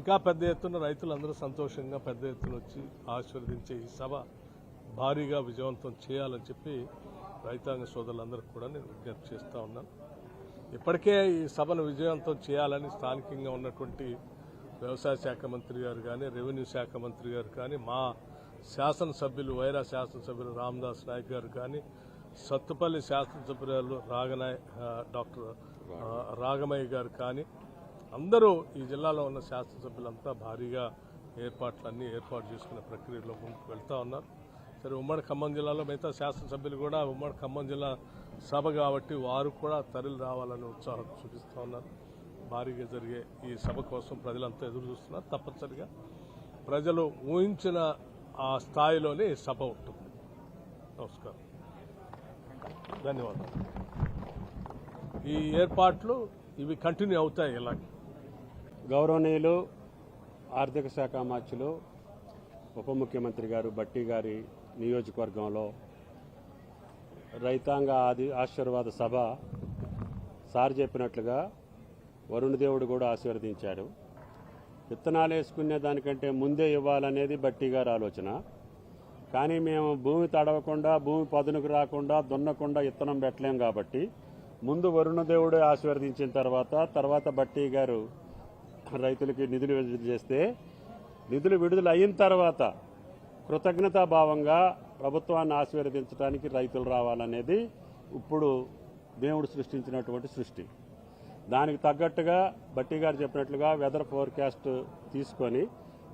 ఇంకా పెద్ద ఎత్తున రైతులందరూ సంతోషంగా పెద్ద ఎత్తున వచ్చి ఆశీర్వదించే ఈ సభ భారీగా విజయవంతం చేయాలని చెప్పి రైతాంగ సోదరులందరికీ కూడా నేను విజ్ఞప్తి చేస్తూ ఉన్నాను. ఇప్పటికే ఈ సభను విజయవంతం చేయాలని స్థానికంగా ఉన్నటువంటి వ్యవసాయ శాఖ మంత్రి గారు కానీ, రెవెన్యూ శాఖ మంత్రి గారు కానీ, మా శాసనసభ్యులు వైరా శాసనసభ్యులు రామదాస్ నాయక్ గారు కానీ, సత్తుపల్లి శాసనసభ్యులు డాక్టర్ రాగమయ్య గారు కానీ, అందరూ ఈ జిల్లాలో ఉన్న శాసనసభ్యులంతా భారీగా ఏర్పాట్లన్నీ ఏర్పాటు చేసుకునే ప్రక్రియలో ముందుకు వెళ్తా ఉన్నారు. సరే, ఉమ్మడి ఖమ్మం జిల్లాలో మిగతా శాసనసభ్యులు కూడా ఉమ్మడి ఖమ్మం జిల్లా సభ కాబట్టి వారు కూడా తరలి రావాలని ఉత్సాహం చూపిస్తూ ఉన్నారు. భారీగా జరిగే ఈ సభ కోసం ప్రజలంతా ఎదురు చూస్తున్నారు. తప్పనిసరిగా ప్రజలు ఊహించిన ఆ స్థాయిలోనే సభ ఉంటుంది. నమస్కారం, ధన్యవాదాలు. ఈ ఏర్పాట్లు ఇవి కంటిన్యూ అవుతాయి. ఇలాగే గౌరవనీయులు ఆర్థిక శాఖ మంత్రులు ఉప ముఖ్యమంత్రి గారు బట్టి గారి నియోజకవర్గంలో రైతాంగ ఆశీర్వాద సభ సార్ చెప్పినట్లుగా వరుణ దేవుడు కూడా ఆశీర్వదించాడు. విత్తనాలు వేసుకునే దానికంటే ముందే ఇవ్వాలనేది బట్టి గారి ఆలోచన. కానీ మేము భూమి తడవకుండా, భూమి పదునుకు రాకుండా, దున్నకుండా విత్తనం పెట్టలేం కాబట్టి ముందు వరుణ దేవుడు ఆశీర్వదించిన తర్వాత బట్టి గారు రైతులకి నిధులు విడుదల చేస్తే, నిధులు విడుదల అయిన తర్వాత కృతజ్ఞతాభావంగా ప్రభుత్వాన్ని ఆశీర్వదించడానికి రైతులు రావాలనేది ఇప్పుడు దేవుడు సృష్టించినటువంటి సృష్టి. దానికి తగ్గట్టుగా బట్టి గారు చెప్పినట్లుగా వెదర్ ఫోర్కాస్ట్ తీసుకొని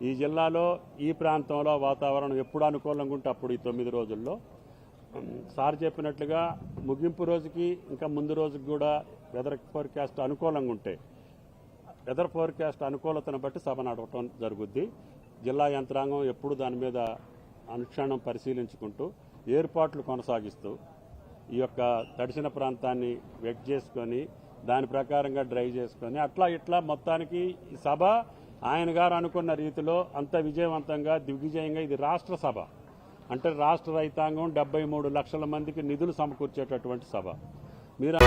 ఈ జిల్లాలో ఈ ప్రాంతంలో వాతావరణం ఎప్పుడు అనుకూలంగా ఉంటే అప్పుడు ఈ 9 రోజుల్లో సార్ చెప్పినట్లుగా ముగింపు రోజుకి ఇంకా ముందు రోజుకి కూడా వెదర్ ఫోర్కాస్ట్ అనుకూలంగా ఉంటే వెదర్ ఫోర్కాస్ట్ అనుకూలతను బట్టి సభ నడవటం జరుగుద్ది. జిల్లా యంత్రాంగం ఎప్పుడు దాని మీద అనుక్షణం పరిశీలించుకుంటూ ఏర్పాట్లు కొనసాగిస్తూ ఈ యొక్క తడిసిన ప్రాంతాన్ని వెట్ చేసుకొని దాని ప్రకారంగా డ్రైవ్ చేసుకొని అట్లా ఇట్లా మొత్తానికి ఈ సభ ఆయన గారు అనుకున్న రీతిలో అంత విజయవంతంగా దిగ్విజయంగా ఇది రాష్ట్ర సభ అంటే రాష్ట్ర రైతాంగం 73 లక్షల మందికి నిధులు సమకూర్చేటటువంటి సభ. మీరు